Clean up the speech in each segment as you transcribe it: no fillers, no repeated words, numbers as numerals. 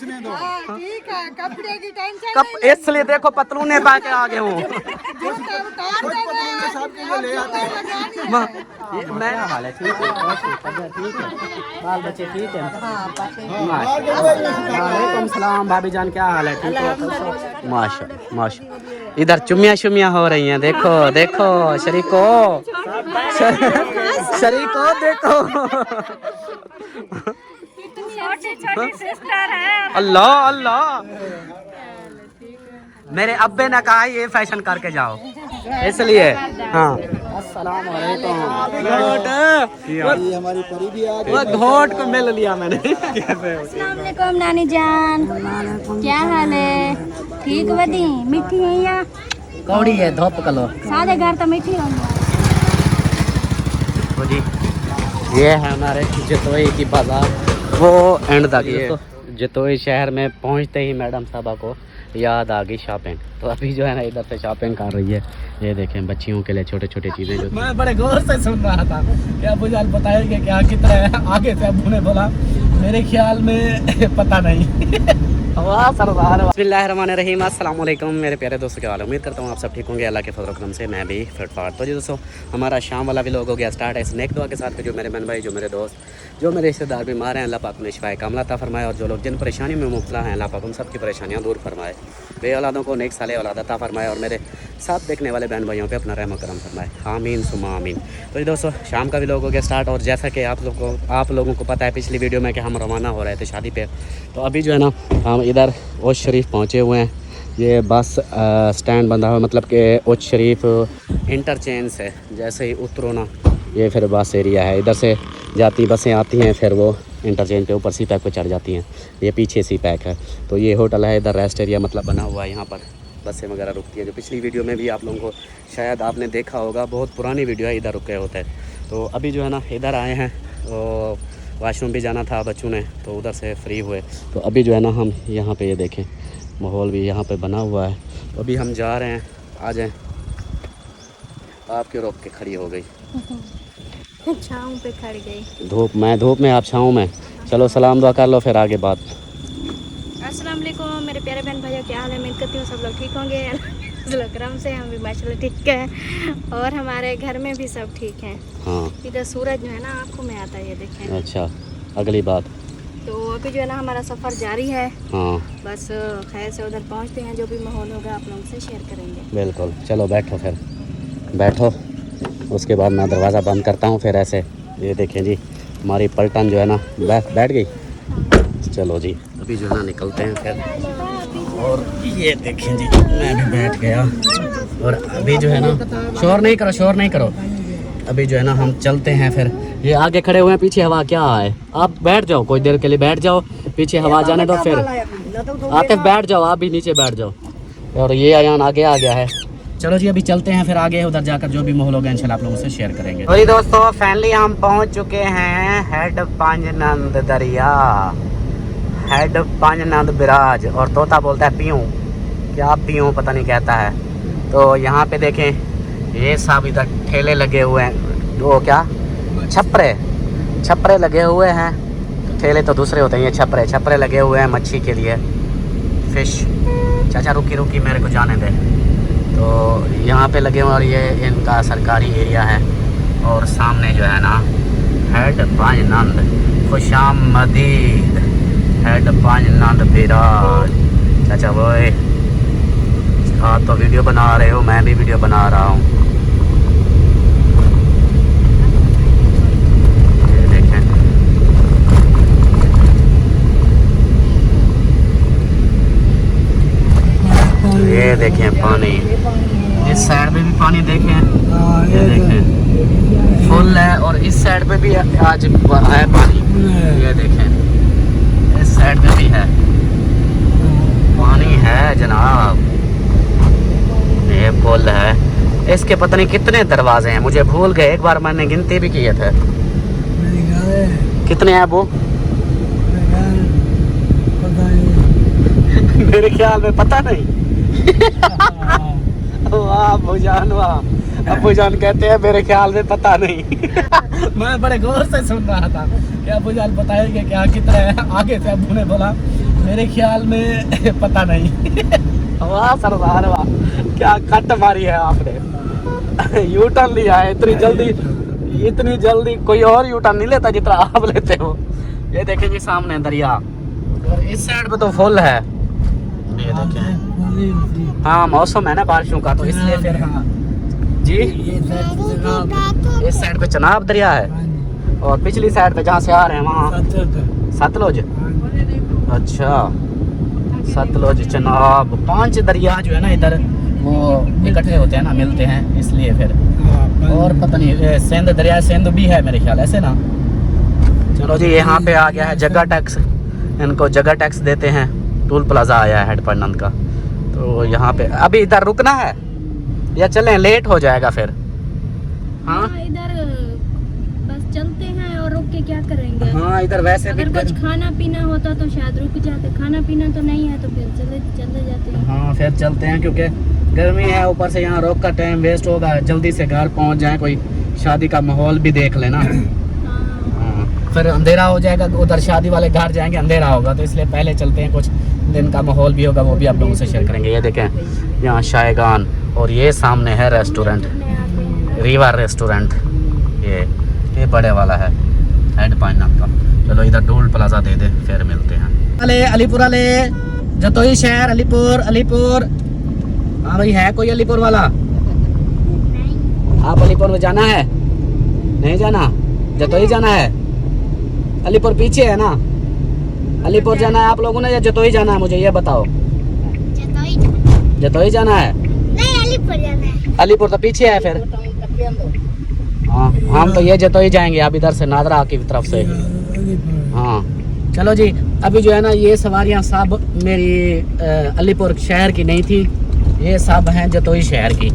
ठीक है, कपड़े की टेंशन इसलिए देखो पतलूने पा के आ गए हूँ। मैं हाल है ठीक है, बाल बच्चे ठीक है, वालेकुम सलाम भाभी जान, क्या हाल है ठीक है? माशा माशा। इधर चुमिया शुमिया हो रही हैं, देखो देखो शरीको शरीको देखो। अल्लाह अल्लाह, मेरे अब्बे ने कहा ये फैशन करके जाओ इसलिए। हाँ अस्सलाम वालेकुम। हमारी परी भी आ गई, घोट को मिल लिया मैंने। अस्सलाम वालेकुम नानी जान, क्या हाल है? ठीक बदी मीठी है या कौड़ी है धोप कलो सारे घर तो मीठी होंगे। जी ये है हमारे जतोई की बाजार, वो एंड तक ये जतोई शहर में पहुंचते ही मैडम साहबा को याद आ गई शॉपिंग, तो अभी जो है ना इधर से शॉपिंग कर रही है। ये देखें बच्चियों के लिए छोटे छोटे चीज़ें जो मैं बड़े गौर से सुन रहा था कि अबू जान बताएंगे क्या कितना है। आगे से अबू ने बोला मेरे ख्याल में पता नहीं। बिस्मिल्लाहिर्रहमानिर्रहीम, अस्सलाम वालेकुम मेरे प्यारे दोस्तों, क्या हाल है? उम्मीद करता हूँ आप सब ठीक होंगे, अल्लाह के फजल करम से मैं भी फिट फाट। तो जी दोस्तों हमारा शाम वाला भी लोग हो गया स्टार्ट है इस नेक दुआ के साथ, जो मेरे बहन भाई, जो मेरे दोस्त, जो मेरे रिश्तेदार बीमार हैं, अल्लाह पाक उन्हें शिफाए कामला अता फरमाए, और जो लोग जिन परेशानी में मुब्तला हैं अल्लाह पाक उन सबकी परेशानियाँ दूर फरमाए, बे औलादों को नेक साले औलाद अता फरमाए, और मेरे साथ देखने वाले बहन भाइयों पे अपना रहम करम फरमाए, आमीन सुमा आमीन। तो ये दोस्तों शाम का भी लोग हो गया स्टार्ट, और जैसा कि आप लोगों को पता है पिछली वीडियो में कि हम रवाना हो रहे थे शादी पे, तो अभी जो है ना हम इधर ओच शरीफ पहुँचे हुए हैं। ये बस स्टैंड बंधा हुआ, मतलब कि ओच शरीफ इंटरचेंज से जैसे ही उतरो ना ये फिर बस एरिया है, इधर से जाती बसें आती हैं, फिर वो इंटरचेंज पे ऊपर सी पैक पे चढ़ जाती हैं। ये पीछे सी पैक है, तो ये होटल है, इधर रेस्ट एरिया मतलब बना हुआ है, यहाँ पर बसें वगैरह रुकती हैं। जो पिछली वीडियो में भी आप लोगों को शायद आपने देखा होगा, बहुत पुरानी वीडियो है, इधर रुके होते हैं। तो अभी जो है ना इधर आए हैं, तो वॉशरूम भी जाना था बच्चों ने, तो उधर से फ्री हुए, तो अभी जो है ना हम यहाँ पे ये देखें माहौल भी यहाँ पे बना हुआ है, तो अभी हम जा रहे हैं। आ जाएं, आपके रोक के खड़ी हो गई, छाँव पे खड़ गई, धूप में आप छाँव में। चलो सलाम दुआ कर लो फिर आगे बात। अस्सलाम वालेकुम मेरे प्यारे बहन भाइयों, क्या हाल है? उम्मीद करती हूँ सब लोग ठीक होंगे, करम से हम भी माशाल्लाह ठीक है, और हमारे घर में भी सब ठीक हैं। हाँ इधर सूरज जो है ना आँखों में आता है, ये देखें। अच्छा अगली बात, तो अभी जो है ना हमारा सफ़र जारी है। हाँ बस खैर से उधर पहुंचते हैं, जो भी माहौल होगा आप लोगों से शेयर करेंगे। बिल्कुल, चलो बैठो फिर बैठो, उसके बाद मैं दरवाज़ा बंद करता हूँ फिर ऐसे। ये देखें जी हमारी पलटन जो है ना बैठ गई। चलो जी अभी जो है ना निकलते हैं फिर, और ये देखें जी मैं भी बैठ गया, और अभी जो है ना शोर नहीं करो, अभी जो है ना हम चलते हैं फिर। ये आगे खड़े हुए हैं, पीछे हवा क्या है, आप बैठ जाओ कुछ देर के लिए, बैठ जाओ, पीछे हवा जाने दो, फिर आतिफ बैठ जाओ, आप भी नीचे बैठ जाओ, और ये अयान आगे आ गया है। चलो जी अभी चलते हैं फिर आगे, उधर जाकर जो भी माहौल होगा इंशाल्लाह आप लोगों से शेयर करेंगे। तो दोस्तों फाइनली हम पहुंच चुके हैं हेड पांजनंद दरिया, हेड पांजनंद बिराज, और तोता बोलता है पीऊँ, क्या पीऊँ पता नहीं कहता है। तो यहाँ पे देखें ये सब इधर ठेले लगे हुए हैं, वो क्या छपरे लगे हुए हैं, ठेले तो दूसरे होते हैं, ये छपरे लगे हुए हैं मच्छी के लिए, फिश। चाचा रुकी मेरे को जाने दे। तो यहाँ पे लगे हुए, और ये इनका सरकारी एरिया है, और सामने जो है ना हेड पांजनंद खुशामदीद हेड पांजनंद बिराज। चाचा वो आप तो वीडियो बना रहे हो, मैं भी वीडियो बना रहा हूँ। ये देखें ये देखें पानी, इस साइड पे भी पानी देखें, ये देखें फुल है, और इस साइड पे भी आज है पानी, ये देखें इस साइड पे भी है पानी है जनाब। ये पुल है, इसके पता नहीं कितने दरवाजे हैं, मुझे भूल गए, एक बार मैंने गिनती भी किए थे। कितने हैं वो? मेरे ख्याल में पता नहीं। वाह भूजान वाह, अबू जान कहते हैं मेरे ख्याल में पता नहीं। मैं बड़े गौर से सुन रहा था कि अबू जान बताएंगे क्या कितना है, आगे से अबू ने बोला मेरे ख्याल में पता नहीं। वाह सरदार वाह, क्या कट मारी है आपने। यू टर्न लिया है इतनी जल्दी कोई और यू टर्न नहीं लेता जितना आप लेते हो। ये देखें जी सामने दरिया, और इस साइड पे तो फुल है। ये देखें, हाँ मौसम है ना बारिशों का, तो इसलिए फिर हाँ जी इस साइड पे चनाब दरिया है, और पिछली साइड पे जहाँ से आ रहे हैं वहाँ सतलुज। अच्छा सतलुज चनाब 5 दरिया जो है ना इधर वो इकट्ठे होते हैं ना, मिलते हैं, इसलिए फिर। और पता नहीं सिंध दरिया, सिंध भी है मेरे ख्याल ऐसे ना। चलो जी यहाँ पे आ गया है जगह टैक्स, इनको जगह टैक्स देते हैं। टोल प्लाजा आया है हेड पन्नन का, तो यहाँ पे अभी इधर रुकना है या चलें, लेट हो जाएगा फिर। हाँ इधर बस चलते हैं और रुक के क्या करेंगे। हाँ इधर वैसे भी अगर कुछ खाना पीना होता तो शायद रुक जाते, खाना पीना तो नहीं है तो फिर चले जाते हैं। हाँ फिर चलते हैं, क्योंकि गर्मी है, ऊपर से यहाँ रोक का टाइम वेस्ट होगा। जल्दी से घर पहुँच जाए, कोई शादी का माहौल भी देख लेना। हाँ फिर अंधेरा हो जाएगा, उधर शादी वाले घर जाएंगे अंधेरा होगा, तो इसलिए पहले चलते हैं। कुछ दिन का माहौल भी होगा, वो भी आप लोगों से शेयर करेंगे। ये देखें यहाँ शायगान, और ये सामने है रेस्टोरेंट, रिवर रेस्टोरेंट। ये बड़े वाला है हेड पॉइंट का। चलो इधर टोल प्लाजा दे दे, फिर मिलते हैं। अले अलीपुर अले जतोई शहर, अलीपुर। हाँ भाई है कोई अलीपुर वाला? आप अलीपुर में जाना है? नहीं जाना, जतोई जाना है। अलीपुर पीछे है ना, अलीपुर जाना है आप लोगों ने या जतोई जाना है? मुझे ये बताओ। जतोई जाना है? नहीं अलीपुर जाना है। अलीपुर तो पीछे है फिर। हाँ हम तो ये जतोई जाएंगे, आप इधर से नादरा की तरफ से। हाँ चलो जी, अभी जो है ना ये सवारियाँ सब मेरी अलीपुर शहर की नहीं थी, ये सब हैं जतोई शहर की।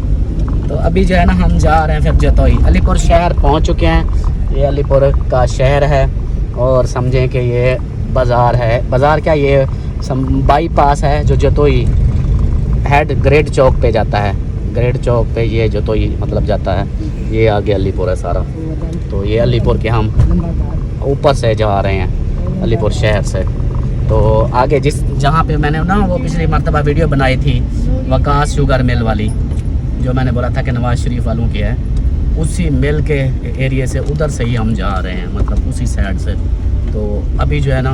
तो अभी जो है ना हम जा रहे हैं फिर जतोई। अलीपुर शहर पहुंच चुके हैं, ये अलीपुर का शहर है, और समझें कि ये बाज़ार है। बाज़ार क्या, ये बाईपास है जो जतोई हेड ग्रेड चौक पे जाता है। ग्रेड चौक पे ये जतोई मतलब जाता है। ये आगे अलीपुर है सारा। तो ये अलीपुर के हम ऊपर से जा रहे हैं, अलीपुर शहर से। तो आगे जहाँ पे मैंने ना वो पिछली मरतबा वीडियो बनाई थी वकास शुगर मिल वाली, जो मैंने बोला था कि नवाज शरीफ वालों की है, उसी मिल के एरिया से उधर से ही हम जा रहे हैं, मतलब उसी साइड से। तो अभी जो है ना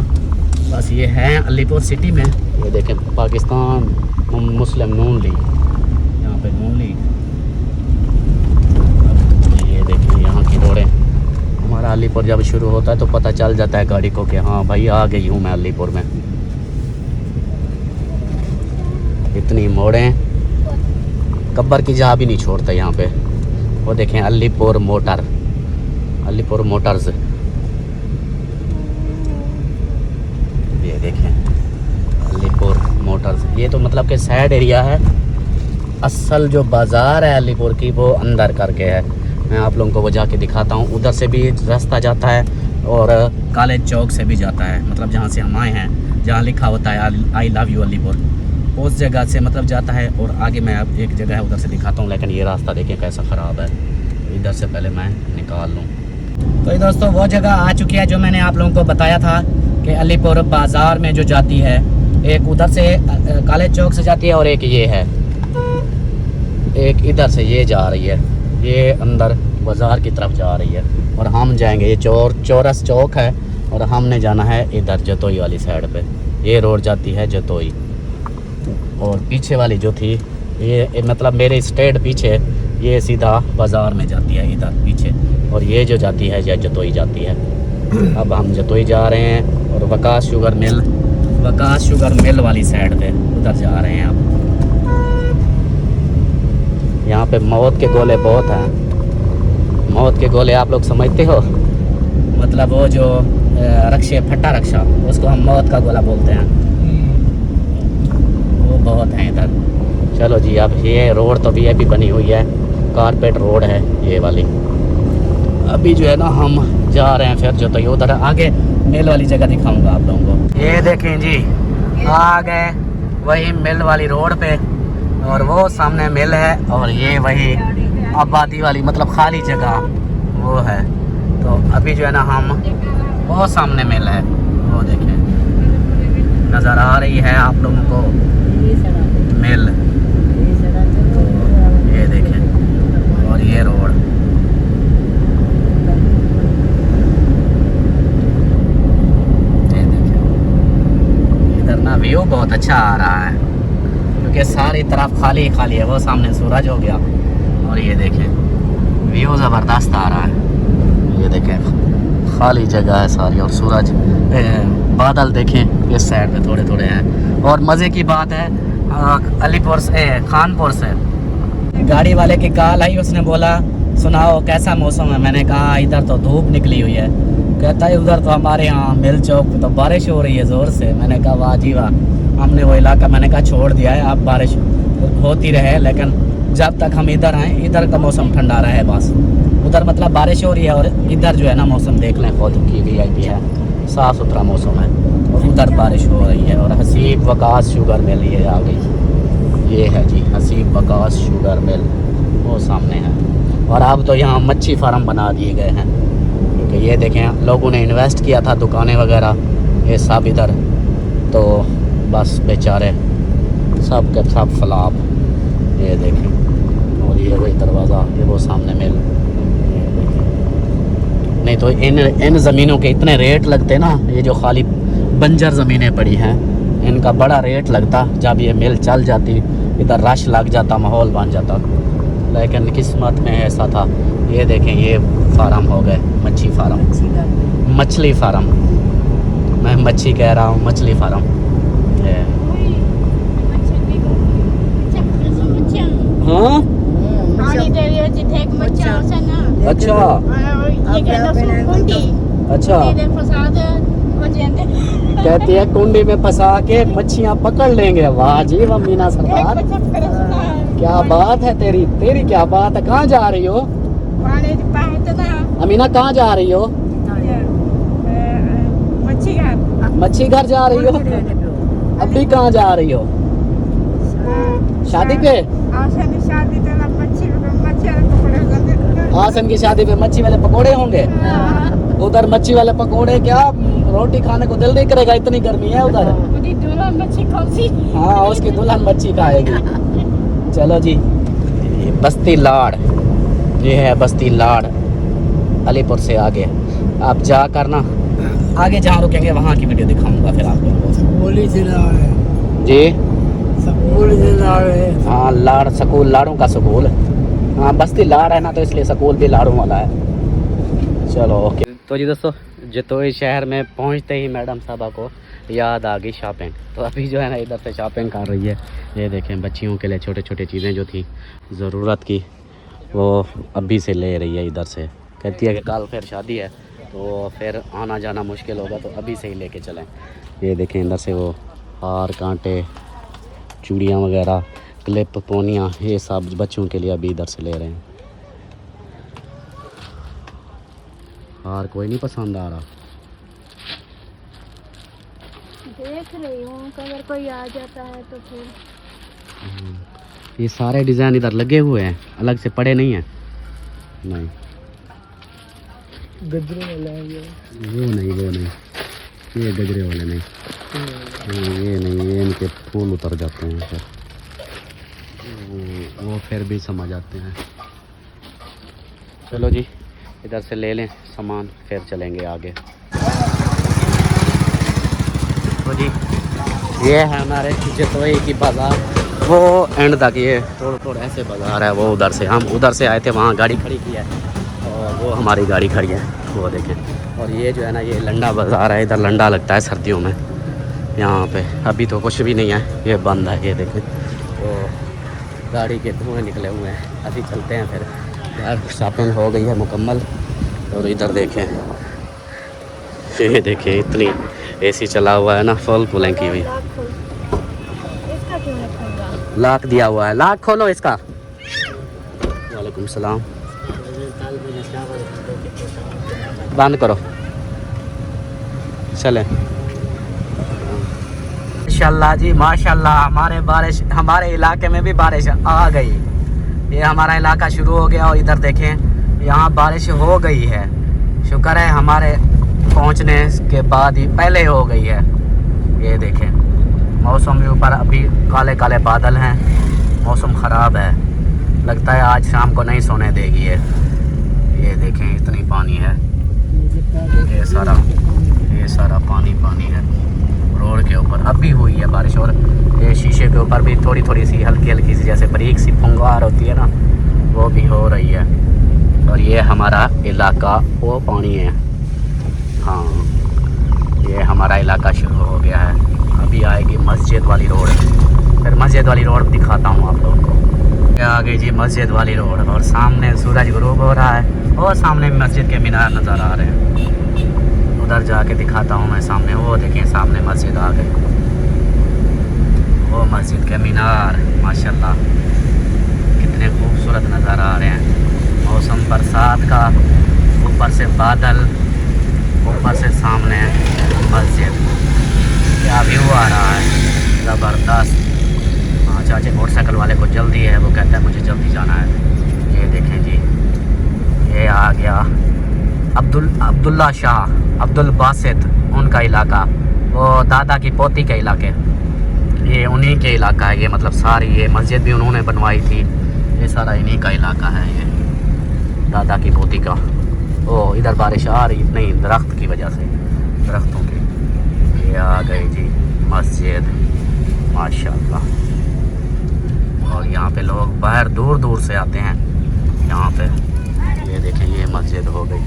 बस ये है अलीपुर सिटी में। ये देखें पाकिस्तान मुस्लिम नून लीग, यहाँ पे नून लीग। ये देखिए यहाँ की रोडें। हमारा अलीपुर जब शुरू होता है तो पता चल जाता है गाड़ी को कि हाँ भाई आ गई हूँ मैं अलीपुर में। इतनी मोड़ें, कब्बर की जगह भी नहीं छोड़ता यहाँ पे। वो देखें अलीपुर मोटर्स। ये देखें अलीपुर मोटर्स। ये तो मतलब कि साइड एरिया है, असल जो बाज़ार है अलीपुर की वो अंदर करके है। मैं आप लोगों को वो जाके दिखाता हूँ। उधर से भी रास्ता जाता है और कॉलेज चौक से भी जाता है, मतलब जहाँ से हम आए हैं, जहाँ लिखा होता है आई लव यू अलीपुर, उस जगह से मतलब जाता है। और आगे मैं अब एक जगह है उधर से दिखाता हूँ, लेकिन ये रास्ता देखें कैसा ख़राब है। इधर से पहले मैं निकाल लूँ। तो दोस्तों वो जगह आ चुकी है जो मैंने आप लोगों को बताया था कि अलीपुर बाज़ार में जो जाती है, एक उधर से कॉलेज चौक से जाती है और एक ये है, एक इधर से ये जा रही है, ये अंदर बाज़ार की तरफ जा रही है। और हम जाएंगे, ये चौरस चौक है और हमने जाना है इधर जतोई वाली साइड पे। ये रोड जाती है जतोई, और पीछे वाली जो थी ये मतलब मेरे स्ट्रेट पीछे ये सीधा बाज़ार में जाती है इधर पीछे, और ये जो जाती है ये जतोई जाती है। अब हम जतोई जा रहे हैं और वकास शुगर मिल वाली साइड पे उधर जा रहे हैं। अब यहाँ पे मौत के गोले बहुत हैं। मौत के गोले आप लोग समझते हो, मतलब वो जो फट्टा रक्षा, उसको हम मौत का गोला बोलते हैं, वो बहुत हैं इधर। चलो जी, अब ये रोड तो भी बनी हुई है, कारपेट रोड है ये वाली। अभी जो है ना हम जा रहे हैं फिर जो, तो ये उधर आगे मिल वाली जगह दिखाऊंगा आप लोगों को। ये देखें जी, आ गए वही मिल वाली रोड पे, और वो सामने मिल है, और ये वही आबादी वाली मतलब खाली जगह वो है। तो अभी जो है ना हम वो सामने मिल है, वो देखें नज़र आ रही है आप लोगों को मिल, ये देखें, और ये रोड। ये देखें, इधर ना व्यू बहुत अच्छा आ रहा है क्योंकि सारी तरफ खाली खाली है। वो सामने सूरज हो गया और ये देखें व्यू ज़बरदस्त आ रहा है। ये देखें खाली जगह है सारी और सूरज, बादल देखें इस साइड पे थोड़े थोड़े हैं। और मज़े की बात है अलीपुर से खानपुर से गाड़ी वाले की कॉल आई, उसने बोला सुनाओ कैसा मौसम है। मैंने कहा इधर तो धूप निकली हुई है। कहता है उधर तो हमारे यहाँ मिल चौक पे तो बारिश हो रही है ज़ोर से। मैंने कहा वाह जी वाह, हमने वो इलाका मैंने कहा छोड़ दिया है, अब बारिश होती रहे लेकिन जब तक हम इधर आए इधर का मौसम ठंडा रहे बस। उधर मतलब बारिश हो रही है और इधर जो है ना मौसम देख लें खुद की VIP है, साफ़ सुथरा मौसम है और उधर बारिश हो रही है। और हसीब वकास शुगर मिल ये आ गई, ये है जी हसीब वकास शुगर मिल, वो सामने है। और अब तो यहाँ मच्छी फार्म बना दिए गए हैं क्योंकि ये देखें लोगों ने इन्वेस्ट किया था, दुकानें वगैरह ये सब इधर, तो बस बेचारे सब के सब फलाप। ये देखें, और ये वही दरवाज़ा, ये वो सामने मिल। नहीं तो इन ज़मीनों के इतने रेट लगते ना, ये जो खाली बंजर ज़मीनें पड़ी हैं इनका बड़ा रेट लगता। जब ये मिल चल जाती इधर रश लग जाता, माहौल बन जाता, लेकिन किस्मत में ऐसा था। ये देखें ये फार्म हो गए, मच्छी फार्म, मछली फार्म, मैं मच्छी कह रहा हूँ, मछली फार्म। हाँ अच्छा अच्छा, कहती है कुंडी में फंसा के मच्छियाँ पकड़ लेंगे। वाह जी वाह मीना सरदार, क्या बात है तेरी, तेरी क्या बात है। कहाँ जा रही हो अमीना, कहाँ जा रही हो? मच्छी घर जा रही हो? अभी कहाँ जा रही हो? शादी पे? आसन की शादी पे मच्छी वाले पकोड़े होंगे। उधर मच्छी वाले पकोड़े, क्या रोटी खाने को दिल नहीं करेगा, इतनी गर्मी है उधर। हाँ उसकी दुल्हन मच्छी खाएगी। चलो जी, बस्ती लाड़, ये है बस्ती लाड़ अलीपुर से आगे। आप जा कर ना आगे जहाँ रुकेंगे वहाँ की वीडियो दिखाऊंगा फिर आपको। जी हाँ लाड़ स्कूल, लाड़ों का स्कूल। हाँ बस्ती लाड़ है ना तो इसलिए स्कूल भी लाड़ों वाला है। चलो ओके। तो जी दोस्तों जतोई शहर में पहुंचते ही मैडम साहबा को याद आ गई शॉपिंग, तो अभी जो है ना इधर से शॉपिंग कर रही है। ये देखें बच्चियों के लिए छोटे छोटे चीज़ें जो थी ज़रूरत की वो अभी से ले रही है इधर से। कहती है कि कल फिर शादी है तो फिर आना जाना मुश्किल होगा, तो अभी से ही लेके चलें। ये देखें इधर से वो हार कांटे चूड़ियाँ वगैरह क्लिप पोनियाँ ये सब बच्चों के लिए अभी इधर से ले रहे हैं। हार कोई नहीं पसंद आ रहा, देख रही हूँ अगर कोई आ जाता है तो फिर। ये सारे डिज़ाइन इधर लगे हुए हैं, अलग से पड़े नहीं हैं। नहीं गजरे वाले वो नहीं, ये गजरे वाले नहीं। ये नहीं, ये इनके फूल उतर जाते हैं फिर, वो फिर भी समझ आते हैं। चलो जी इधर से ले लें सामान फिर चलेंगे आगे। तो जी ये है हमारे जतोई की बाज़ार, वो एंड तक ये थोड़ा ऐसे बाज़ार है। वो उधर से हम उधर से आए थे, वहाँ गाड़ी खड़ी की है और वो हमारी गाड़ी खड़ी है, वो देखें। और ये जो है ना ये लंडा बाज़ार है, इधर लंडा लगता है सर्दियों में यहाँ पे। अभी तो कुछ भी नहीं है, ये बंद है। ये देखें तो गाड़ी के धुएँ निकले हुए हैं। अभी चलते हैं फिर, यार शॉपिंग हो गई है मुकम्मल। और इधर देखें, ये देखें इतनी AC चला हुआ है ना, फुल कूलिंग की हुई। इसका क्यों नहीं खोल? लॉक दिया हुआ है, लॉक खोलो इसका। वालेकुम सलाम, बंद करो, चलें। माशाल्लाह जी माशाल्लाह, हमारे इलाके में भी बारिश आ गई। ये हमारा इलाका शुरू हो गया और इधर देखें यहाँ बारिश हो गई है। शुक्र है हमारे पहुँचने के बाद ही पहले हो गई है। ये देखें मौसम के ऊपर अभी काले काले बादल हैं, मौसम ख़राब है, लगता है आज शाम को नहीं सोने देगी ये देखें इतनी पानी है, ये सारा पानी है रोड के ऊपर। अब भी हुई है बारिश और ये शीशे के ऊपर भी थोड़ी थोड़ी सी हल्की सी जैसे बारीक सी फुंगार होती है ना, वो भी हो रही है। और ये हमारा इलाका वो पानी है, हाँ ये हमारा इलाका शुरू हो गया है। अभी आएगी मस्जिद वाली रोड, फिर मस्जिद वाली रोड दिखाता हूँ आप लोगों को। ये आ गई जी मस्जिद वाली रोड और सामने सूरज गुरूब हो रहा है और सामने मस्जिद के मीनार नज़र आ रहे हैं। उधर जाके दिखाता हूँ मैं सामने, वो देखें सामने मस्जिद आ गई, वो मस्जिद के मीनार माशाल्लाह कितने खूबसूरत नज़र आ रहे हैं। मौसम बरसात का, ऊपर से बादल, ऊपर से सामने मस्जिद, क्या व्यू आ रहा है ज़बरदस्त। हाँ चाचे मोटरसाइकिल वाले को जल्दी है, वो कहता है मुझे जल्दी जाना है। ये देखें जी, ये आ गया अब्दुल्ला शाह, अब्दुल बासित उनका इलाका, वो दादा की पोती के इलाके, ये उन्हीं के इलाका है। ये मतलब सारी ये मस्जिद भी उन्होंने बनवाई थी, ये सारा इन्हीं का इलाका है, ये दादा की पोती का। ओ इधर बारिश आ रही नहीं, दरख्त की वजह से, दरख्तों की। ये आ गई जी मस्जिद माशाल्लाह। और यहाँ पे लोग बाहर दूर दूर से आते हैं यहाँ पे। ये देखें ये मस्जिद हो गई,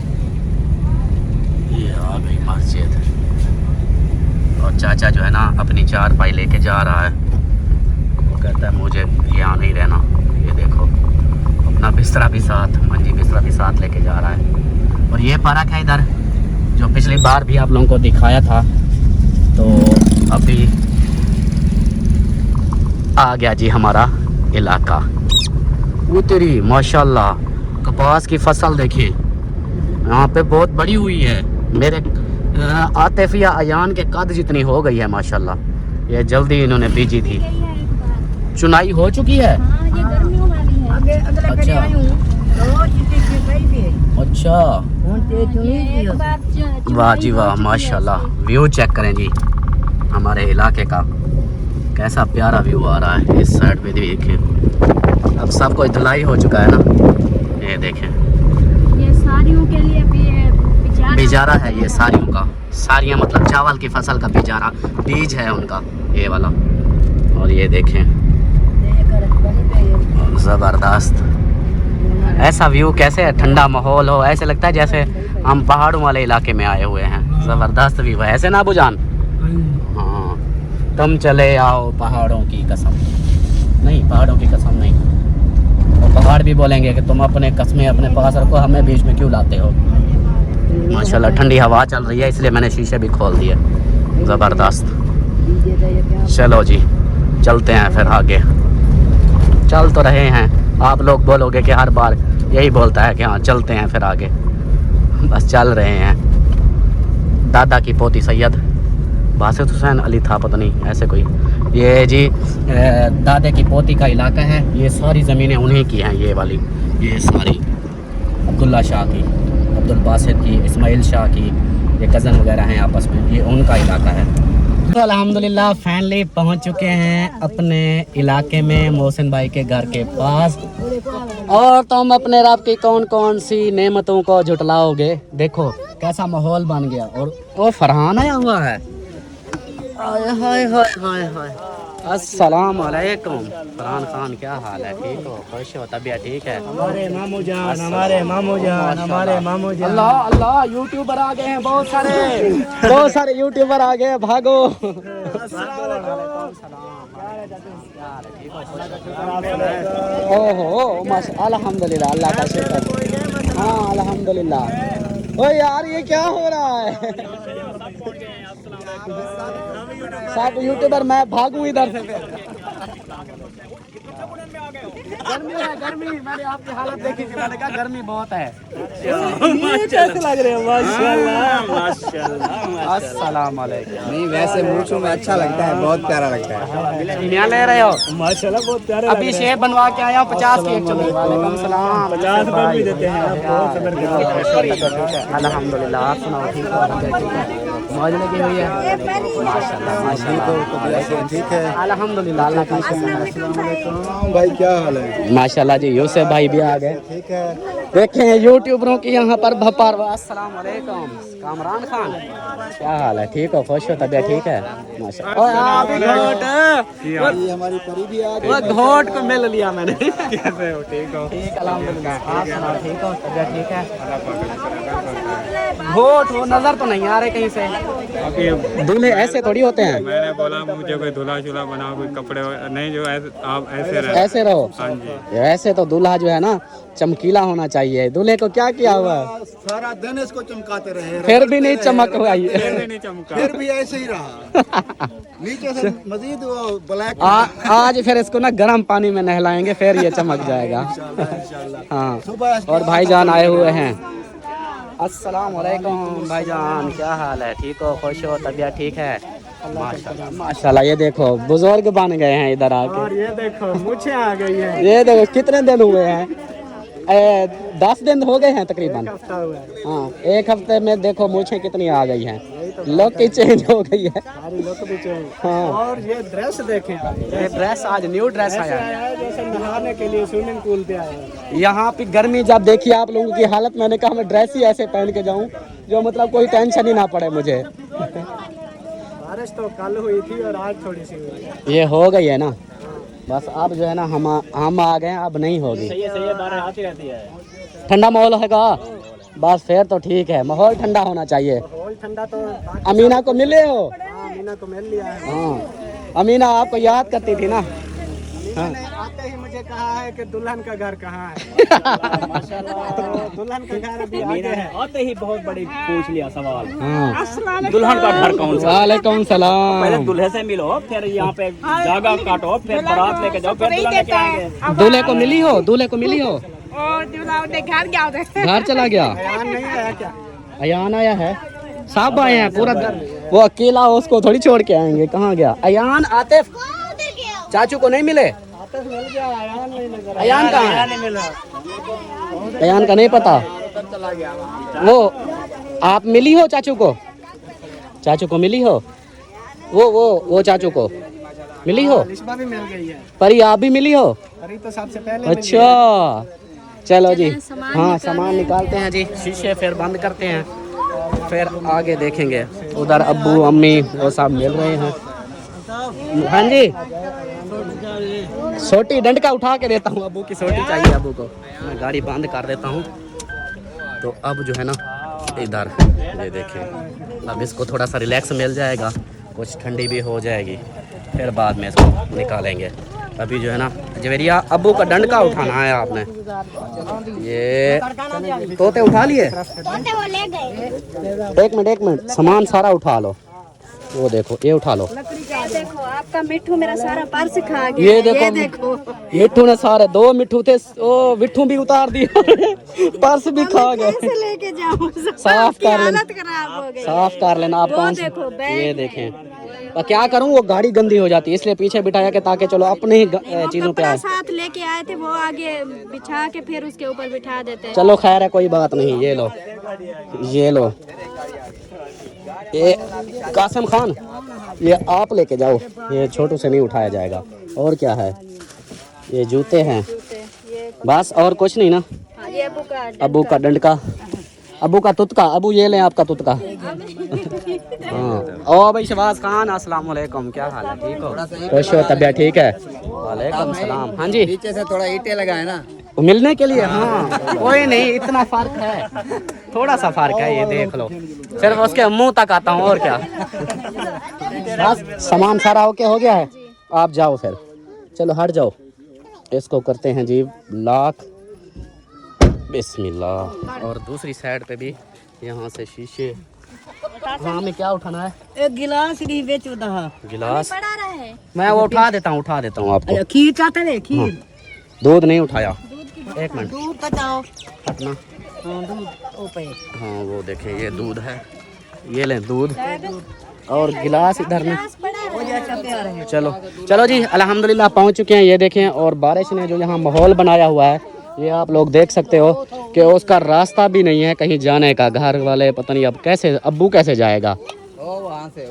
ये आ गई मस्जिद। और चाचा जो है ना अपनी चारपाई लेके जा रहा है, वो कहता है मुझे यहाँ नहीं रहना। ये देखो अपना बिस्तरा भी साथ, मंजी बिस्तरा भी साथ लेके जा रहा है। और ये पार्क है इधर, जो पिछली बार भी आप लोगों को दिखाया था, तो अभी आ गया जी हमारा इलाका। उतरी माशाल्लाह कपास की फसल देखिए यहाँ पे बहुत बड़ी हुई है, मेरे आतिफिया अयान के कद जितनी हो गई है माशाल्लाह। ये जल्दी इन्होंने बीजी थी, चुनाई हो चुकी है। अच्छा वाह जी वाह माशाल्लाह। व्यू चेक करें जी हमारे इलाके का, कैसा प्यारा व्यू आ रहा है। इस साइड पे देखिए अब सब कुछ धुलाई हो चुका है ना, ये देखें ये साड़ियों के लिए भी बिजारा है, ये सारियों का, सारियाँ मतलब चावल की फसल का बिजारा, बीज है उनका ये वाला। और ये देखें ज़बरदस्त, ऐसा व्यू कैसे है, ठंडा माहौल हो, ऐसे लगता है जैसे हम पहाड़ों वाले इलाके में आए हुए हैं। ज़बरदस्त व्यू है, ऐसे ना बुजान। हाँ तुम चले आओ पहाड़ों की कसम, नहीं पहाड़ों की कसम नहीं, और पहाड़ भी बोलेंगे कि तुम अपने कस्में अपने पास रखो, हमें बीच में क्यों लाते हो। माशाल्लाह ठंडी हवा चल रही है, इसलिए मैंने शीशे भी खोल दिए। ज़बरदस्त, चलो जी चलते हैं फिर आगे। चल तो रहे हैं, आप लोग बोलोगे कि हर बार यही बोलता है कि हाँ चलते हैं फिर आगे, बस चल रहे हैं। दादा की पोती सैयद बासित हुसैन अली था पता नहीं ऐसे कोई, ये जी दादे की पोती का इलाका है। ये सारी ज़मीनें उन्हीं की हैं, ये वाली, ये सारी अब्दुल्ला शाह की, अब्दुल बासित की, इस्माइल शाह की, ये कज़न वगैरह हैं आपस में, ये उनका इलाका है। तो अल्हम्दुलिल्लाह फाइनली पहुंच चुके हैं अपने इलाके में, मोहसिन भाई के घर के पास। और तुम अपने रब की कौन कौन सी नेमतों को जुटलाओगे, देखो कैसा माहौल बन गया। और वो फरहान आया हुआ है, हाय हाय हाय हाय हाय, अस्सलाम वालेकुम फरहान खान, क्या हाल है, ठीक हो, खुश हो, तबीयत ठीक है। हमारे मामू जान, हमारे मामू जान, हमारे मामू जान। अल्लाह अल्लाह यूट्यूबर आ गए हैं, बहुत सारे यूट्यूबर आ गए, भागो। ओहो माशा अल्हम्दुलिल्लाह, अल्लाह का शुक्र। हाँ अल्हम्दुलिल्लाह। ओ यार ये क्या हो रहा है, सब यूट्यूबर, मैं भागूं इधर से। गर्मी है, गर्मी, मैंने आपकी हालत देखी थी, मैंने कहा गर्मी बहुत है। ये कैसे लग रहे हैं, माशाल्लाह माशाल्लाह। अस्सलाम वालेकुम। नहीं वैसे मूंछों में अच्छा लगता है, बहुत प्यारा लगता है। क्या ले रहे हो? माशाल्लाह बहुत प्यारे। अभी शेप बनवा के आया हूँ 50 की एक चुनी। वालेकुम सलाम। 50 रुपए भी देते हैं आपको। अल्हम्दुलिल्लाह, आप सुनाओ ठीक हो? मौज लगी हुई है माशाल्लाह माशाल्लाह। ठीक है अल्हम्दुलिल्लाह अल्लाह का भाई, क्या हाल है? माशाल्लाह जी। यूसुफ भाई भी आ गए। ठीक है। देखें यूट्यूबरों की यहाँ पर भपार। अस्सलाम वालेकुम कामरान खान, क्या हाल है? ठीक हो? खुश हो? तबीयत ठीक है? माशाल्लाह। ये हमारी परी भी आ गई। वो घोट को मिल लिया मैंने। कैसे हो? ठीक हो? ठीक अल्हम्दुलिल्लाह। आप सुनाओ, ठीक हो? तबीयत ठीक है? घोट वो नजर तो नहीं आ रहे कहीं से। अभी दूल्हे ऐसे थोड़ी होते हैं। मैंने बोला मुझे कोई दूल्हा शूल्हा बनाओ, कोई कपड़े नहीं, जो आप ऐसे रहे। ऐसे रहो। हाँ जी। ऐसे तो दूल्हा जो है ना चमकीला होना चाहिए। दूल्हे को क्या किया हुआ है? सारा दिन इसको चमकाते रहे, फिर भी नहीं चमक हुआ ये। फिर नहीं चमका। फिर भी ऐसे ही रहा। नीचे से मजीद वो ब्लैक। आज फिर इसको ना गर्म पानी में नहलाएंगे, फिर ये चमक जाएगा। हाँ। और भाईजान आए हुए हैं। अस्सलाम वालेकुम भाईजान, क्या हाल है? ठीक हो? खुश हो? तबीयत ठीक है? माशाल्लाह माशाल्लाह। ये देखो बुजुर्ग बन गए हैं इधर आके। और ये देखो मुझे आ गई है। ये देखो कितने दिन हुए हैं? 10 दिन हो गए हैं तकरीबन। हाँ, एक हफ्ते में देखो मूछें कितनी आ गई हैं। लुक की चेंज हो गई है। हाँ। और ये ड्रेस देखें, ये ड्रेस आज न्यू ड्रेस आया है। जैसे नहाने के लिए स्विमिंग पूल पे आए। यहाँ पे गर्मी जब देखिए आप लोगों की हालत, मैंने कहा मैं ड्रेस ही ऐसे पहन के जाऊँ जो मतलब कोई टेंशन ही ना पड़े मुझे। बारिश तो कल हुई थी और आज थोड़ी सी हुई। ये हो गई है ना, बस अब जो है ना हम आ गए हैं, अब नहीं होगी। सही है, बारिश आती रहती है। ठंडा माहौल होगा बस फिर तो ठीक है। माहौल ठंडा होना चाहिए। माहौल ठंडा तो। अमीना को मिले हो? हाँ, मीना को मिल लिया है। हाँ, अमीना आपको याद करती थी ना। हाँ। ने आते ही मुझे कहा है कि दुल्हन का घर कहाँ है। माशाल्लाह। तो दुल्हन का घर अभी आगे है। आते ही बहुत बड़ी पूछ लिया सवाल, हाँ। दुल्हन का घर कौन सा? वालेकुम पहले सलाम। दूल्हे से मिलो, फिर यहाँ पे जागा काटो, फिर बारात लेके जाओ, फिर दुल्हन लेके आएंगे। दूल्हे को मिली हो? दूल्हे को मिली हो? घर चला गया? बयान नहीं आया क्या? अयान आया है, सब आए हैं पूरा। वो अकेला हो, उसको थोड़ी छोड़ के आएंगे। कहाँ गया अयान? आतिफ चाचू को नहीं मिले? मिल गया, अयान नहीं नजर अयान कहाँ है? नहीं मिला। अयान का नहीं पता। वो आप मिली हो चाचू को? चाचू को मिली हो? वो चाचू को मिली हो? लिस्बा भी मिल गई है। परी आप भी मिली हो? अरे तो सबसे पहले अच्छा चलो जी। हाँ, सामान निकालते हैं जी, शीशे फिर बंद करते हैं, फिर आगे देखेंगे। उधर अब्बू अम्मी वो सब मिल रहे हैं। हाँ जी, सोटी डंडका उठा के देता हूँ, अब्बू की सोटी चाहिए अब्बू को। मैं गाड़ी बंद कर देता हूँ। तो अब जो है ना इधर ये देखें, अब इसको थोड़ा सा रिलैक्स मिल जाएगा, कुछ ठंडी भी हो जाएगी, फिर बाद में इसको निकालेंगे। अभी जो है ना जवेरिया अब्बू का डंडका उठाना है आपने। ये तोते उठा लिए? तोते वो ले गए। एक मिनट सामान सारा उठा लो। वो देखो ये उठा लो। देखो आपका मिट्ठू मेरा सारा पर्स खा गया। ये देखो मिट्ठू ने सारे 2 मिट्ठू थे, ओ मिट्ठू भी उतार दिया। पर्स भी खा गए। कैसे लेके जाऊं? साफ कर लेना, हालत खराब हो गई। साफ कर लेना आप। वो कौन देखो, सा? बैग ये देखें, और क्या करूं, वो गाड़ी गंदी हो जाती है, इसलिए पीछे बिठाया के ताकि चलो अपने ही चीजों पे कपड़ा आए। साथ लेके आए थे, वो आगे बिछा के फिर उसके ऊपर बिठा देते हैं। चलो खैर है, कोई बात नहीं। ये लो, ये लो, ये कासिम खान ये आप लेके जाओ, ये छोटू से नहीं उठाया जाएगा। और क्या है? ये जूते हैं बस, और कुछ नहीं ना। हाँ, ये अबू का डंडका, अबू का तुतका। अबू ये लें आपका तुतका। हाँ। ओ भाई शहबाज खान, अस्सलाम वालेकुम, क्या हाल है? ठीक हो? खुश हो? तबीयत ठीक है? वालेकुम सलाम। हाँ जी, नीचे से थोड़ा ईंटें लगाए ना मिलने के लिए। हाँ कोई नहीं, इतना फर्क है, थोड़ा सा फर्क है, ये देख लो। सिर्फ उसके मुंह तक आता हूँ, और क्या। बस सामान सारा होके हो गया है, आप जाओ फिर। चलो हट जाओ, इसको करते हैं जी लॉक। बिस्मिल्लाह। और दूसरी साइड पे भी यहाँ से शीशे। हाँ, हमें क्या उठाना है? एक गिलास नहीं बेचो दहा, गिलास पड़ा रहे। मैं वो उठा देता हूँ आपको। खीर चाहते रे खीर। दूध नहीं उठाया, एक मिनट दूध तो जाओ। हटना। दूध ओ पे। हाँ वो देखें, ये दूध है, ये लें दूध, और गिलास इधर में। चलो चलो जी, अल्हम्दुलिल्लाह पहुंच चुके हैं। ये देखें, और बारिश ने जो यहाँ माहौल बनाया हुआ है, ये आप लोग देख सकते हो कि उसका रास्ता भी नहीं है कहीं जाने का। घर वाले पता नहीं अब कैसे, अब्बू कैसे जाएगा। यहाँ से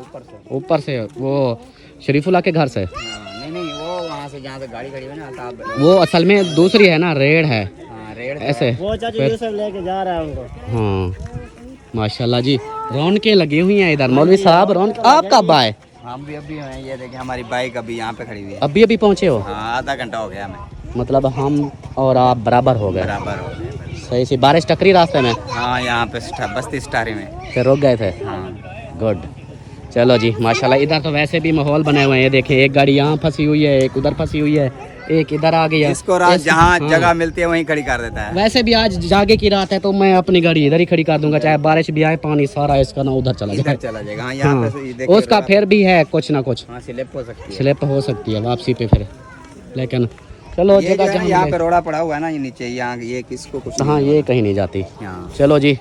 ऊपर से वो शरीफुल्लाह के घर से? नहीं नहीं, वो वहाँ से जहाँ से गाड़ी खड़ी है ना अल्ताफ। वो असल में दूसरी है ना, रेड है। हाँ रेड ऐसे वो चाचू ये सब लेके जा रहा है उनको। हाँ माशाल्लाह जी, रौनकें लगी हुई हैं इधर। मौलवी साहब रौनक, आप कब आए? हम भी अभी हैं, ये देखिए हमारी बाइक अभी यहाँ पे खड़ी हुई है। अभी पहुँचे हो? हाँ आधा घंटा हो गया हमें। मतलब हम और आप बराबर हो गए। बराबर हो गए। सही सी बारिश टकरी रास्ते में? हाँ यहाँ पे बस्ती स्टारी में। फिर रुक गए थे? हाँ गुड। चलो जी माशाल्लाह। इधर तो वैसे भी माहौल बने हुए हैं, ये देखिए एक गाड़ी यहाँ फंसी हुई है, एक उधर फंसी हुई है, एक इधर आ गई है। इसको रात जहाँ हाँ। जगह मिलती है वहीं खड़ी कर देता है। वैसे भी आज जागे की रात है तो मैं अपनी गाड़ी इधर ही खड़ी कर दूंगा, चाहे बारिश भी आए, पानी सारा इसका ना उधर चला इधर जाए। चला जाएगा। हाँ यहाँ हाँ। पे ये देखिए उसका फिर भी है कुछ ना कुछ, हाँ स्लिप हो सकती है। स्लिप हो सकती है वापसी पे फिर, लेकिन चलो ये जो जगह है ना, जहाँ यहाँ मिले। पे रोड़ा पड़ा हुआ है ना, ये नीचे यहाँ ये किसको कुछ हाँ ये कहीं नहीं जाती। हाँ। चलो जी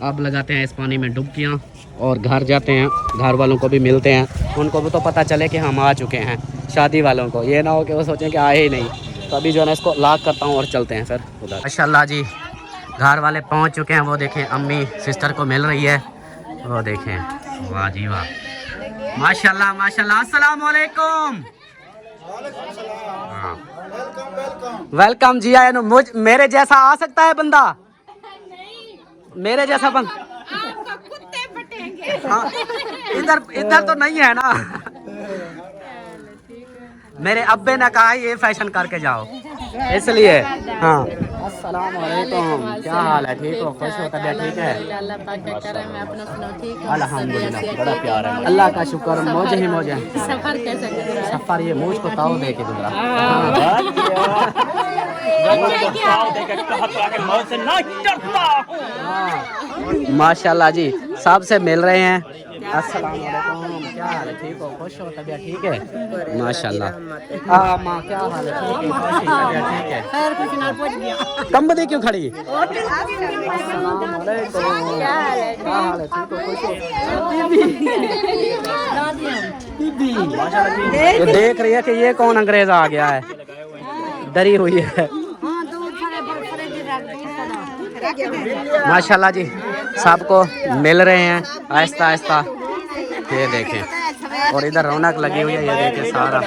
अब लगाते हैं इस पानी में डुबकियाँ और घर जाते हैं, घर वालों को भी मिलते हैं, उनको भी तो पता चले कि हम आ चुके हैं। शादी वालों को ये ना हो कि वो सोचें कि आए ही नहीं। तो अभी जो है ना इसको लॉक करता हूँ और चलते हैं फिर उधर। माशाल्लाह जी घर वाले पहुँच चुके हैं। वो देखें अम्मी सिस्टर को मिल रही है, वो देखें, वाह जी वाह, माशाल्लाह माशाल्लाह। अस्सलाम वालेकुम। हाँ वेलकम जी। आए मुझ मेरे जैसा आ सकता है बंदा? मेरे जैसा बंदा हाँ, इधर तो नहीं है ना। मेरे अब्बे ने कहा ये फैशन करके जाओ, इसलिए। हाँ अस्सलाम वालेकुम, क्या हाल है? ठीक हो? खुश हो? तबीयत ठीक है? अल्हम्दुलिल्लाह बड़ा प्यार है, अल्लाह का शुक्र। मौज ही मौज है। सफर कैसे कर रहा है? सफर ये मुझ को ताव दे के गुजरा। माशाल्लाह जी सबसे मिल रहे हैं। अस्सलाम वालेकुम, क्या हाल है? ठीक हो? खुश हो? तबीयत ठीक है? माशाल्लाह। हाँ माँ क्या हाल है? ठीक है? खुश है? तबीयत ठीक है? खैर कुछ ना पूछ गया। कम बदे क्यों खड़ी? अस्सलाम वालेकुम, क्या हाल है? ठीक हो? खुश हो? बीबी ये देख रही है कि ये कौन अंग्रेज आ गया है, डरी हुई है। माशाल्लाह जी सबको मिल रहे हैं आहिस्ता आहिस्ता, ये देखें। और इधर रौनक लगी हुई है, ये देखें सारा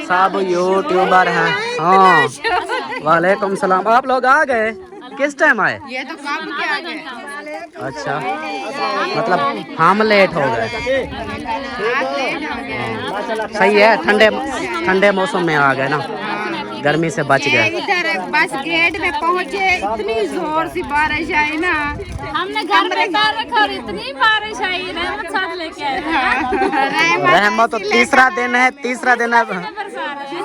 सब यूट्यूबर हैं। हाँ वालेकुम सलाम। आप लोग आ गए? किस टाइम आए? ये तो कब के आ गए? अच्छा मतलब हम लेट हो गए। सही है, ठंडे मौसम में आ गए ना, गर्मी से बच गए। इधर बस गेट में पहुंचे, इतनी जोर से बारिश आई ना, हमने घर में पैर रखा और इतनी बारिश आई, रहमत साथ लेके आए। रहमत तो तीसरा दिन है,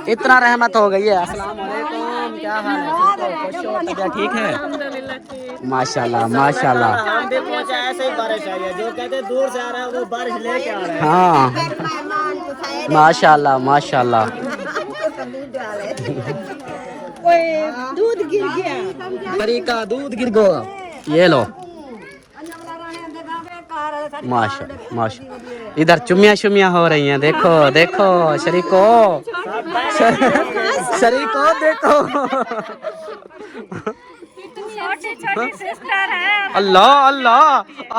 इतना रहमत हो गई है। अस्सलाम वालेकुम, क्या हाल है? खुश हो? तबीयत ठीक है? माशाल्लाह माशाल्लाह। हम भी पहुंचा, ऐसे ही बारिश आई है। जो कहते दूर से आ रहा है वो बारिश लेके आ रहा है। हाँ माशाल्लाह माशाल्लाह। दूध गिर गया। परी का दूध गिर गया, ये लो। माशा माशा। इधर चुम्मियाँ शुमियाँ हो रही हैं, देखो देखो शरीको, शरीको देखो। छोटी छोटी सिस्टर है। अल्लाह अल्लाह,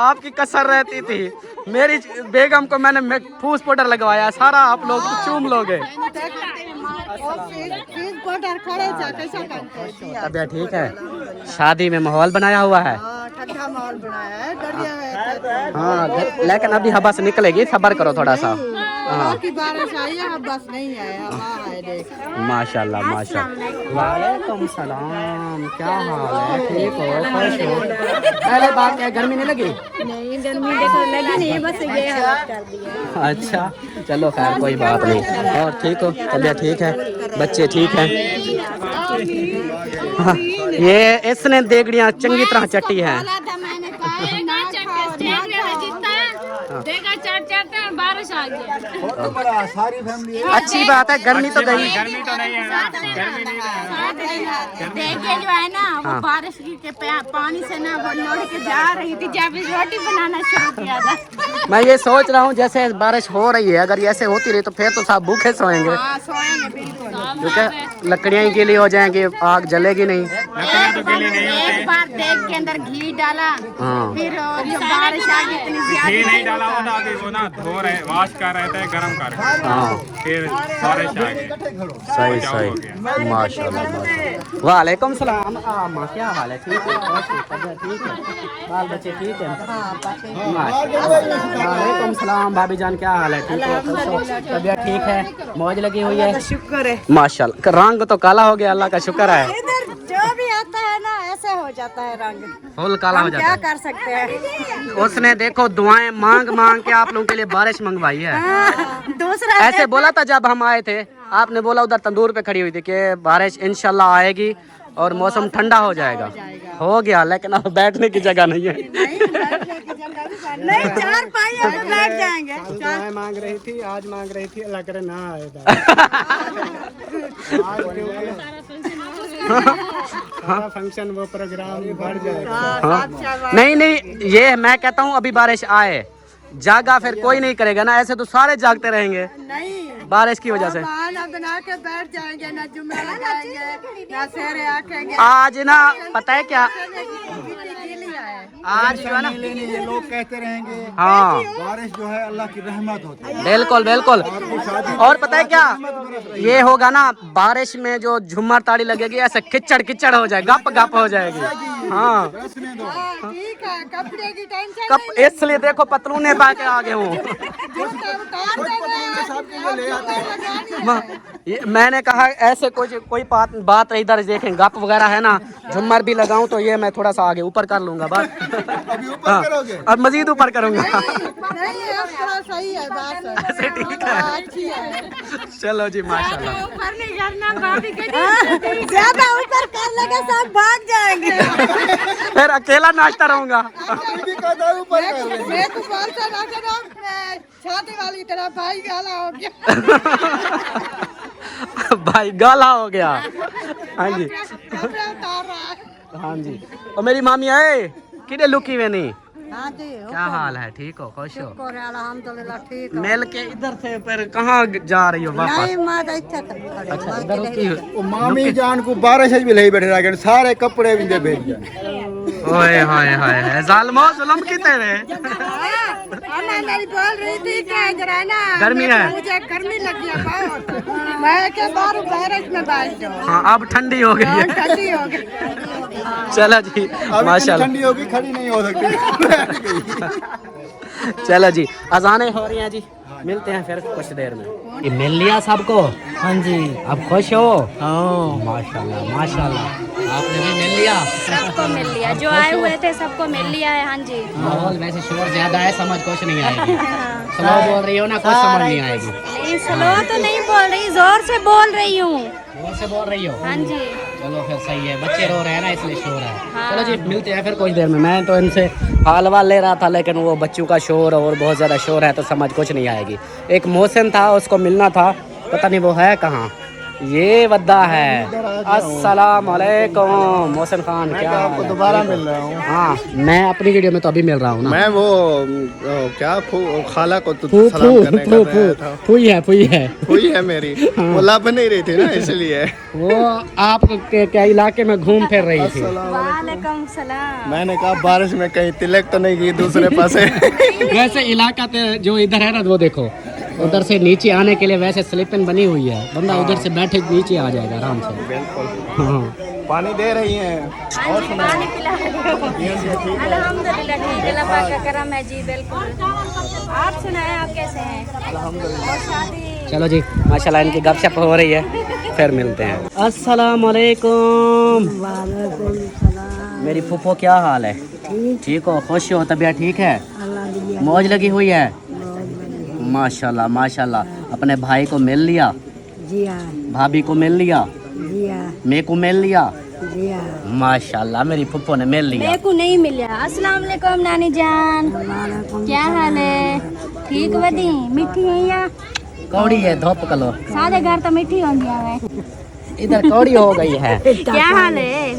आपकी कसर रहती थी। मेरी बेगम को मैंने फूस पाउडर लगवाया, सारा आप लोग चूम लोगे। तबीयत ठीक है? शादी में माहौल बनाया हुआ है? ठंडा माहौल बनाया है, डरिया हाँ लेकिन अभी हवा से निकलेगी, सब्र करो थोड़ा सा। हाँ की बारिश आई है, बस नहीं आया, हवा है देख। माशाल्लाह माशाल्लाह। वालेकुम सलाम, क्या हाल है? ठीक हो? खुश हो? पहले बात क्या, गर्मी नहीं लगी? नहीं गर्मी देखो लगी नहीं, बस ये हालत कर दिया। अच्छा चलो खैर कोई बात नहीं। और ठीक हो? तबीयत ठीक है? बच्चे ठीक हैं? हाँ, ये इसने देगड़ियाँ चंगी तरह चट्टी है। बारिश आ गया। सारी फैमिली अच्छी बात है, गर्मी तो गई। गर्मी तो नहीं है, गर्मी नहीं है। देखिए जो है ना वो बारिश के पानी से ना वो लौट के जा रही थी, जब रोटी बनाना शुरू किया था। मैं ये सोच रहा हूँ जैसे बारिश हो रही है, अगर ऐसे होती रही तो फिर तो सब भूखे सोएंगे, हाँ सोएंगे बिल्कुल। क्योंकि लकड़ियाँ गीली हो जाएंगी, आग जलेगी नहीं। लकड़ियाँ तो गीले नहीं होते। एक बार देग के अंदर घी डाला, हाँ फिर जो बारिश आ गई इतनी घी ज्यादा नहीं डाला होता अभी वो ना धो रहे वॉश कर रहे थे गर्म कर हाँ फिर बारिश आ गई। सही सही माशाल्लाह माशाल्लाह। वालेकुम सलाम। माँ क्या हाल है? ठीक है? तबीयत ठीक है? बाल बच्चे ठीक है? वालेकुम सलाम। भाभी जान क्या हाल है? ठीक है? तबीयत ठीक है? मौज लगी हुई है? शुक्र है। माशाल्लाह। रंग तो काला हो गया, अल्लाह का शुक्र है। इधर जो भी आता है ना ऐसे हो जाता है रंग, फुल काला हो हम जाता क्या है। कर सकते हैं। उसने देखो दुआएं मांग मांग के आप लोगों के लिए बारिश मंगवाई है। दूसरा ऐसे बोला था जब हम आए थे, आपने बोला उधर तंदूर पे खड़ी हुई थी कि बारिश इंशाल्लाह आएगी और मौसम ठंडा हो जाएगा। हो गया, लेकिन अब बैठने की जगह नहीं है। नहीं, चार पाई हम बैठ जाएंगे। दुआएं मांग रही थी, आज मांग रही थी, अल्लाह करे ना आए। सारा फंक्शन वो प्रोग्राम बढ़ जाएगा। हाँ। नहीं नहीं, ये मैं कहता हूँ अभी बारिश आए, जागा फिर कोई नहीं करेगा ना, ऐसे तो सारे जागते रहेंगे नहीं, बारिश की वजह से। बहाना बना के बैठ जाएंगे, ना जुम्मे लगाएंगे, ना सेरे आखेंगे। आज ना पता है क्या, आज जो है ना, ये लोग कहते रहेंगे हाँ बारिश जो है अल्लाह की रहमत होती है। बिल्कुल बिल्कुल। और पता है क्या, ये होगा ना बारिश में जो झुम्मर ताड़ी लगेगी, ऐसे किचड़ किचड़ हो जाए, गप गप हो जाएगी। हाँ ठीक है, कपड़े की टेंशन कप, इसलिए देखो पतलूने पा के आगे हूँ। मैंने कहा ऐसे कोई बात इधर देखें, गप वगैरह है ना, झुम्मर भी लगाऊं तो ये मैं थोड़ा सा आगे ऊपर कर लूंगा बात। हाँ, अब मजीद ऊपर करूंगा। नहीं, अब थोड़ा सही है बात। ऐसे ठीक है, अच्छी है। चलो जी माशाल्लाह। ऊपर नहीं करना, भाभी ज्यादा ऊपर कर लेंगे सब भाग जाएंगे। फिर अकेला नाचता रहूंगा। मैं तो बोलता ना करो, छाती वाली तरह भाई गाला हो गया। भाई गाला हो गया। हाँ जी कपड़े उतार रहा है। हाँ जी। और मेरी मामी आए किधर लुकी हुई नहीं? हाँ जी, क्या हाल है? ठीक हो? खुश हो? शुक्र है, अल्हम्दुलिल्लाह ठीक है। मिल के इधर से फिर कहाँ जा रही हो वापस? नहीं, मैं तो इच्छा खड़ी खड़ी। अच्छा इधर रुकी हुई। वो मामी जान को बारिश भी नहीं बैठे रहा, सारे कपड़े भी दे भेज दिए। ओए हाय हाय जालिमो जुल्म की तेरे। मैं नहीं बोल रही थी कि जरा ना गर्मी है। मुझे गर्मी लगी है बहुत। मैं के बाहर बारिश में बैठ जाऊँ। हाँ अब ठंडी हो गई है। ठंडी हो गई। चलो जी माशाल्लाह। ठंडी होगी, खड़ी नहीं हो सकती। चलो जी अजानें हो रही हैं जी, मिलते हैं फिर कुछ देर में। ये मिल लिया सबको? हाँ जी। अब खुश हो? हाँ माशाल्लाह माशाल्लाह। आपने भी मिल लिया? सबको मिल लिया, जो आए हुए थे सबको मिल लिया है। हाँ जी। माहौल वैसे शोर ज्यादा है, समझ कुछ नहीं आएगी। स्लो बोल रही हो ना, कुछ समझ नहीं आएगी। नहीं, स्लो तो नहीं बोल रही, जोर से बोल रही हूँ। जोर से बोल रही हो? हाँ जी। चलो फिर सही है, बच्चे रो रहे हैं ना इसलिए शोर है। चलो जी मिलते हैं फिर कुछ देर में। मैं तो इनसे हलवा ले रहा था, लेकिन वो बच्चों का शोर और बहुत ज़्यादा शोर है तो समझ कुछ नहीं आएगी। एक मोहसिन था, उसको मिलना था, पता नहीं वो है कहाँ। ये वद्दा है। अस्सलाम वालेकुम मोहसिन खान, क्या आपको दोबारा मिल रहा हूँ। हाँ मैं अपनी वीडियो में तो अभी मिल रहा हूँ ना। मैं वो क्या खाला को तो सलाम करने का आया था। फुई है हुई है मेरी, वो लब नहीं रही थी ना इसलिए। वो आप क्या इलाके में घूम फिर रही थी? वालेकुम सलाम। मैंने कहा बारिश में कहीं तिलक तो नहीं की दूसरे पासे। वैसे इलाका जो इधर है ना, वो देखो उधर से नीचे आने के लिए वैसे स्लिपिंग बनी हुई है, बंदा उधर से बैठे नीचे आ जाएगा आराम से। बिल्कुल। हाँ पानी दे रही हैं। हाँ जी, पानी पिला रही हूँ। अल्हम्दुलिल्लाह ठीक, अल्लाह पाक का करम है जी। बिल्कुल। आप सुनाएं, आप कैसे हैं? और शादी? चलो जी माशाल्लाह इनकी गपशप हो रही है, फिर मिलते हैं। अस्सलाम वालेकुम। मेरी फूफो क्या हाल है? ठीक हो? खुश हो? तबीयत ठीक है? मौज लगी हुई है? माशाल्लाह माशाल्लाह। अपने भाई को मिल लिया? जी हाँ, भाभी को मिल लिया? जी हाँ, मेरे को मिल लिया? जी हाँ। माशाल्लाह मेरी फूफो ने मिल लिया। मेरे को नहीं मिला। अस्सलाम वालेकुम नानी जान, क्या हाल है? ठीक वदी? मीठी है या कौड़ी है धोप कलो, सारे घर तो मीठी होंगी है। इधर कौड़ी हो गई है। क्या हाल है?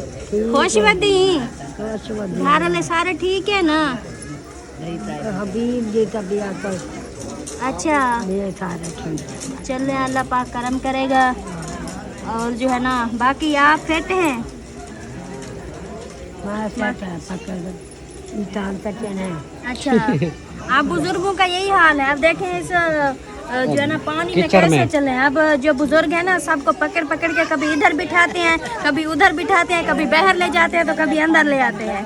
खुश वदी? घर वाले सारे ठीक है ना? हबीब जी का बिया पर अच्छा ये सारे ठीक। चल रहे, अल्लाह पाक करम करेगा। और जो है ना बाकी आप फिट हैं? अच्छा आप बुजुर्गों का यही हाल है। अब देखें इस जो है ना पानी में कीचड़ कैसे में। चले। अब जो बुजुर्ग है ना सबको पकड़ पकड़ के कभी इधर बिठाते हैं, कभी उधर बिठाते हैं, कभी बाहर ले जाते हैं तो कभी अंदर ले आते हैं।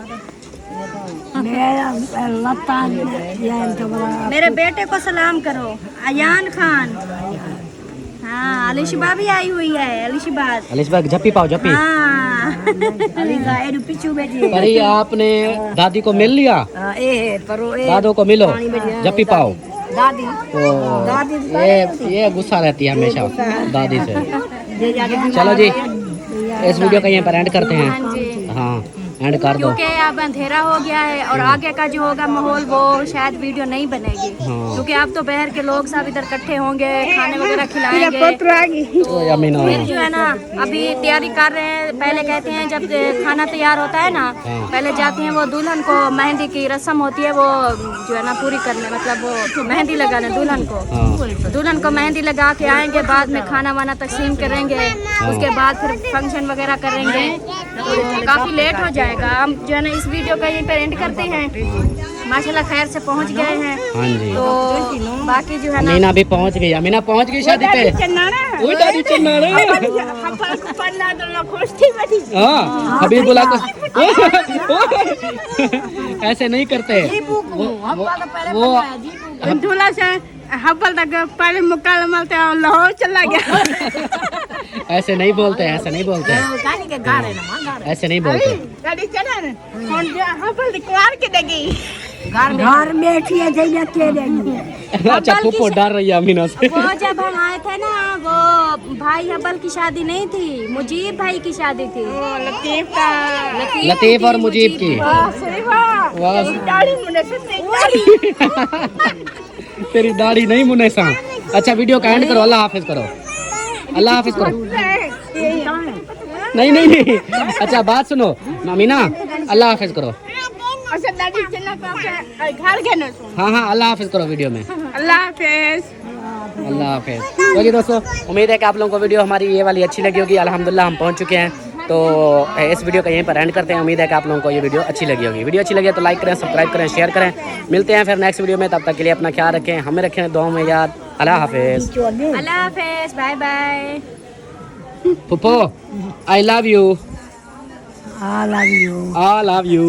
मेरे बेटे को सलाम करो, अयान खान। हाँ अलिशबा भी आई हुई है, अलिशबा। अलिशबा जप्पी पाओ जप्पी। हाँ पर ये आपने दादी को मिल लिया, दादो को मिलो, जप्पी पाओ। तो ये गुस्सा रहती है हमेशा दादी से। चलो जी इस वीडियो का यहीं पर एंड करते हैं। हाँ जी। हाँ एंड कर दो। क्योंकि अब अंधेरा हो गया है और आगे का जो होगा माहौल वो शायद वीडियो नहीं बनेगी। हाँ। क्योंकि अब तो बहर के लोग सब इधर इकट्ठे होंगे, खाने वगैरह खिलाएंगे। तो अमीना फिर जो है ना अभी तैयारी कर रहे हैं। पहले कहते हैं जब खाना तैयार होता है ना, हाँ। पहले जाते हैं वो दुल्हन को मेहंदी की रस्म होती है वो जो है ना पूरी करने, मतलब वो मेहंदी लगाने दुल्हन को। हाँ। दुल्हन को मेहंदी लगा के आएंगे, बाद में खाना वाना तकसीम करेंगे, उसके बाद फिर फंक्शन वगैरह करेंगे। तो काफी लेट हो जाएगा। हम जो है ना इस वीडियो का यहीं पर एंड करते हैं। माशाल्लाह खैर से पहुंच गए हैं। हाँ जी। तो बाकी जो है ना अमीना भी पहुंच गई, अमीना पहुंच गई शादी पे। ओए दादी चन्नाड़ा। हाँ अभी बुला को ऐसे नहीं करते वो दूल्हा से हब्बल तक पहले मुक्का मलते लाहौर चला गया। ऐसे नहीं बोलते, ऐसे नहीं बोलते, ऐसे नहीं बोलते। गाड़ी चला ना हब्बल कुआर के देगी घर में बैठिए जैया के देंगे। अच्छा फूफो डर रही है अमीना से। वो जब हम आए थे ना वो भाई हब्बल की शादी नहीं थी, मुजीब भाई की शादी थी। लतीफ का लतीफ और मुजीब की। वाह दाढ़ी मुंडे से तेरी दाढ़ी नहीं मुनेसा। अच्छा वीडियो का एंड करो, अल्लाह हाफिज करो, अल्लाह हाफिज करो। नहीं नहीं नहीं अच्छा बात सुनो अमीना, अल्लाह हाफिज करो। अच्छा दादी चला घर के ना। हाँ हाँ अल्लाह हाफिज करो वीडियो में। अल्लाह हाफिज। अल्लाह हाफिज। तो जी दोस्तों उम्मीद है कि आप लोगों को वीडियो हमारी ये वाली अच्छी लगी होगी। अल्हम्दुलिल्लाह हम पहुंच चुके हैं। तो इस वीडियो का यहीं पर एंड करते हैं। उम्मीद है कि आप लोगों को ये वीडियो अच्छी लगी होगी। वीडियो अच्छी लगी तो लाइक करें, सब्सक्राइब करें, शेयर करें। मिलते हैं फिर नेक्स्ट वीडियो में। तब तक के लिए अपना ख्याल रखें, हमें रखें दुआओं में याद। अल्लाह हाफिज। अल्लाह हाफिज, बाय बाय। फूफो I love you. I love you. I love you.